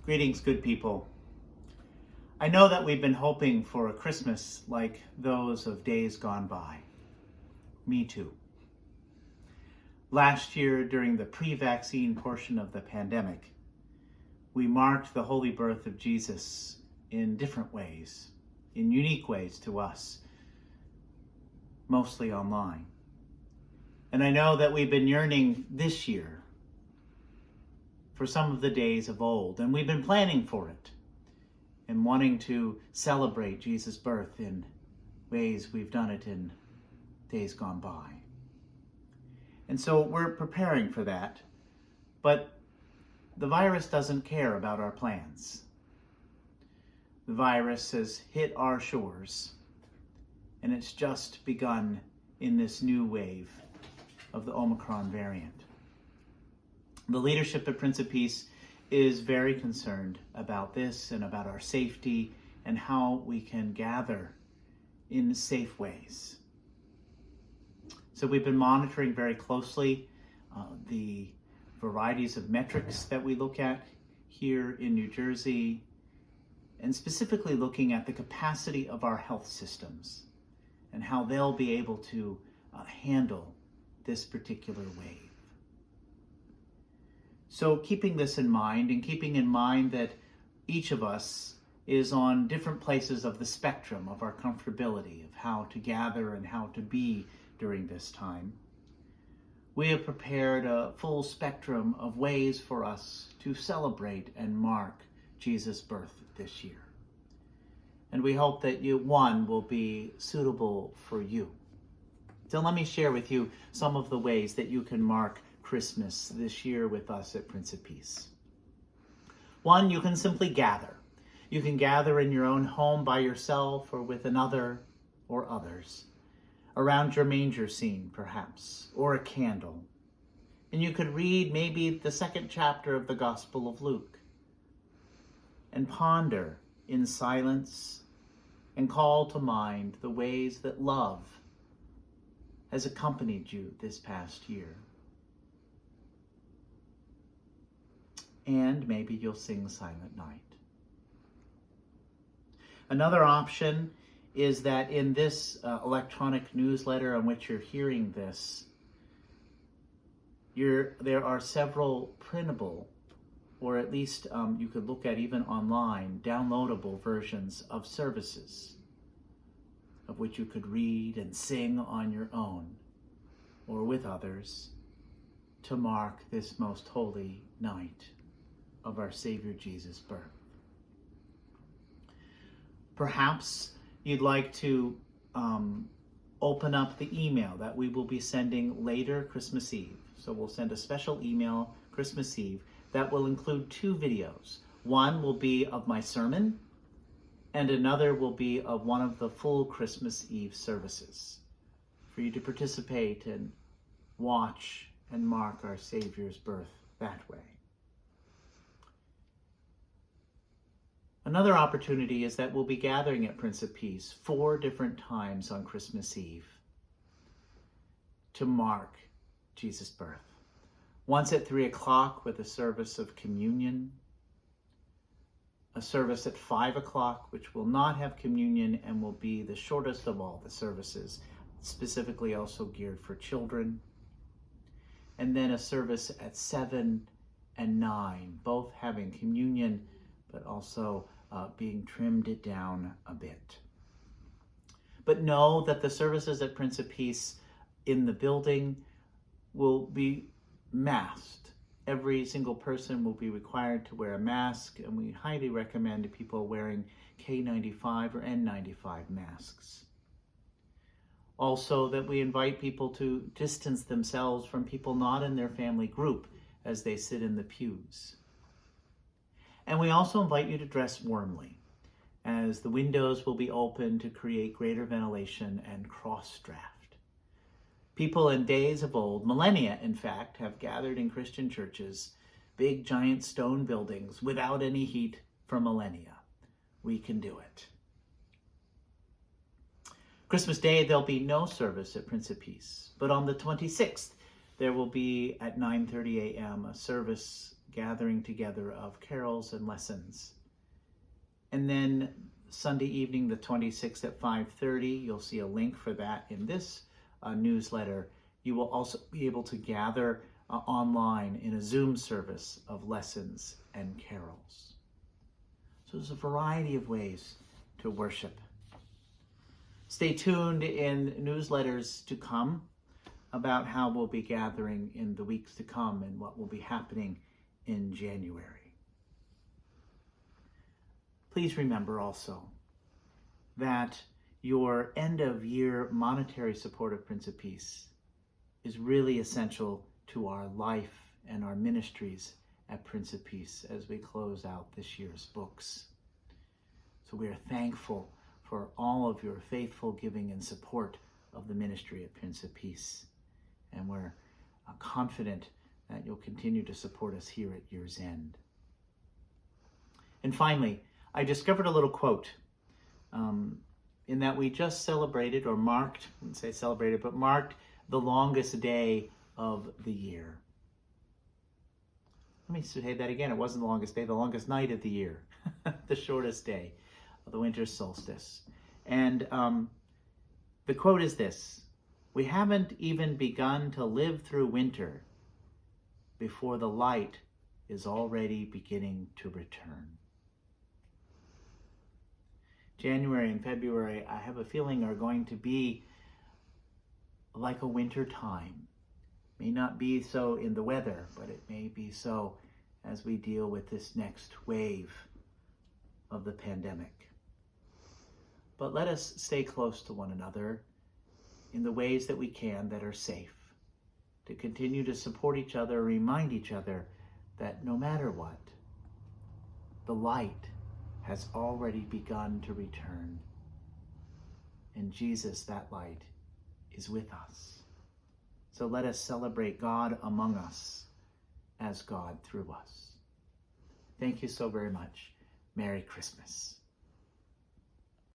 Greetings, good people. I know that we've been hoping for a Christmas like those of days gone by. Me too. Last year, during the pre-vaccine portion of the pandemic, we marked the holy birth of Jesus in different ways, in unique ways to us, mostly online. And I know that we've been yearning this year for some of the days of old, and we've been planning for it and wanting to celebrate Jesus' birth in ways we've done it in days gone by. And so we're preparing for that, but the virus doesn't care about our plans. The virus has hit our shores, and it's just begun in this new wave of the Omicron variant. The leadership at Prince of Peace is very concerned about this and about our safety and how we can gather in safe ways. So we've been monitoring very closely the varieties of metrics that we look at here in New Jersey, and specifically looking at the capacity of our health systems and how they'll be able to handle this particular wave. So keeping this in mind, and keeping in mind that each of us is on different places of the spectrum of our comfortability of how to gather and how to be during this time, we have prepared a full spectrum of ways for us to celebrate and mark Jesus' birth this year. And we hope that one will be suitable for you. So let me share with you some of the ways that you can mark Christmas this year with us at Prince of Peace. One, you can simply gather. You can gather in your own home by yourself or with another or others, around your manger scene perhaps, or a candle. And you could read maybe the second chapter of the Gospel of Luke and ponder in silence and call to mind the ways that love has accompanied you this past year. And maybe you'll sing Silent Night. Another option is that in this electronic newsletter on which you're hearing this, there are several printable, or at least you could look at even online, downloadable versions of services of which you could read and sing on your own or with others to mark this most holy night of our Savior Jesus' birth. Perhaps you'd like to open up the email that we will be sending later Christmas Eve. So we'll send a special email Christmas Eve that will include two videos. One will be of my sermon, and another will be of one of the full Christmas Eve services for you to participate and watch and mark our Savior's birth that way. Another opportunity is that we'll be gathering at Prince of Peace 4 different times on Christmas Eve to mark Jesus' birth. Once at 3 o'clock with a service of communion, a service at 5 o'clock which will not have communion and will be the shortest of all the services, specifically also geared for children, and then a service at 7 and 9, both having communion but also being trimmed down a bit. But know that the services at Prince of Peace in the building will be masked. Every single person will be required to wear a mask, and we highly recommend people wearing K95 or N95 masks. Also, that we invite people to distance themselves from people not in their family group as they sit in the pews. And we also invite you to dress warmly, as the windows will be open to create greater ventilation and cross-draft. People in days of old, millennia in fact, have gathered in Christian churches, big giant stone buildings without any heat for millennia. We can do it. Christmas Day, there'll be no service at Prince of Peace, but on the 26th, there will be at 9:30 a.m. a service gathering together of carols and lessons. And then Sunday evening, the 26th at 5:30, you'll see a link for that in this newsletter. You will also be able to gather online in a Zoom service of lessons and carols. So there's a variety of ways to worship. Stay tuned in newsletters to come about how we'll be gathering in the weeks to come and what will be happening in January. Please remember also that your end-of-year monetary support of Prince of Peace is really essential to our life and our ministries at Prince of Peace as we close out this year's books. So we are thankful for all of your faithful giving and support of the ministry at Prince of Peace. And we're confident that you'll continue to support us here at year's end. And finally, I discovered a little quote in that we just celebrated, or marked, I wouldn't say celebrated, but marked the longest day of the year. Let me say that again. It wasn't the longest day, the longest night of the year, the shortest day of the winter solstice. And the quote is this: "We haven't even begun to live through winter before the light is already beginning to return." January and February, I have a feeling, are going to be like a winter time. May not be so in the weather, but it may be so as we deal with this next wave of the pandemic. But let us stay close to one another in the ways that we can that are safe, to continue to support each other, remind each other that no matter what, the light has already begun to return. And Jesus, that light, is with us. So let us celebrate God among us as God through us. Thank you so very much. Merry Christmas.